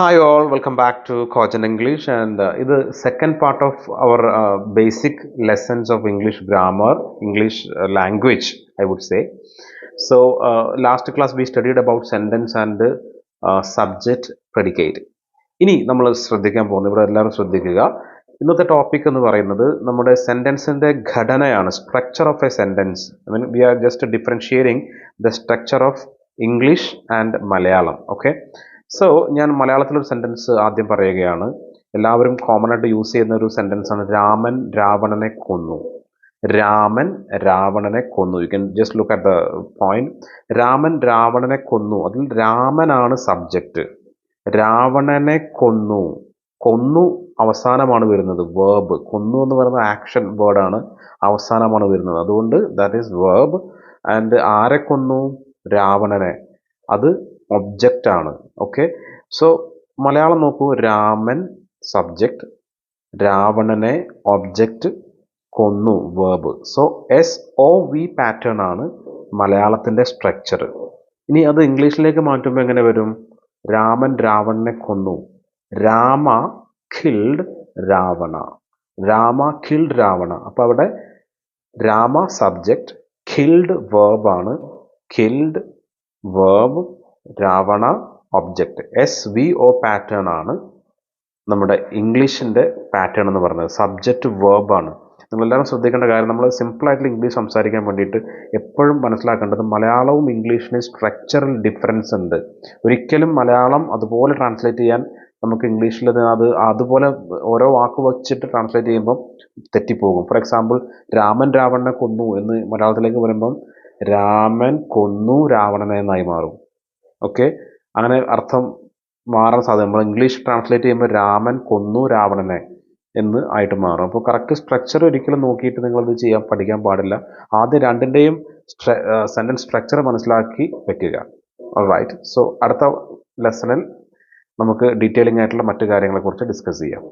Hi all, welcome back to Cogent English, and ഇത് second part of our basic lessons of English grammar, English language, I would say. So last class we studied about sentence and subject predicate. ഇനി നമ്മൾ ശ്രദ്ധിക്കാൻ പോകുന്നത്, ഇവിടെ എല്ലാവരും ശ്രദ്ധിക്കുക, ഇന്നത്തെ topic എന്ന് പറയുന്നത് നമ്മുടെ സെന്റൻസിന്റെ ഘടനയാണ്, structure of a sentence. I mean we are just differentiating the structure of English and Malayalam. Okay, so ഞാൻ മലയാളത്തിലൊരു സെന്റൻസ് ആദ്യം പറയുകയാണ്. എല്ലാവരും കോമൺ ആയിട്ട് യൂസ് ചെയ്യുന്ന ഒരു സെന്റൻസ് ആണ് രാമൻ രാവണനെ കൊന്നു. രാമൻ രാവണനെ കൊന്നു. You can just look at the point. Raman രാവണനെ കൊന്നു, അതിൽ രാമനാണ് സബ്ജക്റ്റ്. രാവണനെ കൊന്നു, കൊന്നു അവസാനമാണ് വരുന്നത്, വേർബ്. കൊന്നു എന്ന് പറയുന്ന ആക്ഷൻ വേർഡാണ്, അവസാനമാണ് വരുന്നത്. അതുകൊണ്ട് ദാറ്റ് ഈസ് വേർബ്. ആൻഡ് ആരെ കൊന്നു? രാവണനെ. അത് ഒബ്ജക്റ്റ് ആണ്. ഓക്കെ, സോ മലയാളം നോക്കൂ. രാമൻ സബ്ജക്റ്റ്, രാവണനെ ഒബ്ജക്റ്റ്, കൊന്നു വേർബ്. സോ SOV പാറ്റേൺ ആണ് മലയാളത്തിൻ്റെ സ്ട്രക്ചർ. ഇനി അത് ഇംഗ്ലീഷിലേക്ക് മാറ്റുമ്പോൾ എങ്ങനെ വരും? രാമൻ രാവണനെ കൊന്നു. രാമ കിൽഡ് രാവണ. രാമ കിൽഡ് രാവണ. അപ്പോൾ അവിടെ രാമ സബ്ജക്റ്റ്, കിൽഡ് വേർബാണ്. Killed verb, Ravana object. SVO pattern ആണ് നമ്മുടെ ഇംഗ്ലീഷിൻ്റെ പാറ്റേൺ എന്ന് പറയുന്നത്. സബ്ജക്റ്റ് വേർബാണ്. നിങ്ങളെല്ലാവരും ശ്രദ്ധിക്കേണ്ട കാര്യം, നമ്മൾ സിമ്പിളായിട്ടുള്ള ഇംഗ്ലീഷ് സംസാരിക്കാൻ വേണ്ടിയിട്ട് എപ്പോഴും മനസ്സിലാക്കേണ്ടത് മലയാളവും ഇംഗ്ലീഷിന് സ്ട്രക്ചറൽ ഡിഫറൻസ് ഉണ്ട്. ഒരിക്കലും മലയാളം അതുപോലെ ട്രാൻസ്ലേറ്റ് ചെയ്യാൻ നമുക്ക് ഇംഗ്ലീഷിൽ അത് അതുപോലെ ഓരോ വാക്ക് വച്ചിട്ട് ട്രാൻസ്ലേറ്റ് ചെയ്യുമ്പം തെറ്റിപ്പോകും. ഫോർ എക്സാമ്പിൾ, രാമൻ രാവണനെ കൊന്നു എന്ന് മലയാളത്തിലേക്ക് വരുമ്പം രാമൻ കൊന്നു രാവണനെ എന്നായി മാറും. ഓക്കെ, അങ്ങനെ അർത്ഥം മാറാൻ സാധ്യത. നമ്മൾ ഇംഗ്ലീഷ് ട്രാൻസ്ലേറ്റ് ചെയ്യുമ്പോൾ രാമൻ കൊന്നു രാവണനെ എന്ന് ആയിട്ട് മാറും. അപ്പോൾ കറക്റ്റ് സ്ട്രക്ചർ ഒരിക്കലും നോക്കിയിട്ട് നിങ്ങളത് പഠിക്കാൻ പാടില്ല. ആദ്യം രണ്ടിൻ്റെയും സെൻറ്റൻസ് സ്ട്രക്ചർ മനസ്സിലാക്കി വെക്കുക. ഓൾറൈറ്റ്, സോ അടുത്ത ലെസണിൽ നമുക്ക് ഡീറ്റെയിലിംഗ് ആയിട്ടുള്ള മറ്റു കാര്യങ്ങളെക്കുറിച്ച് ഡിസ്കസ് ചെയ്യാം.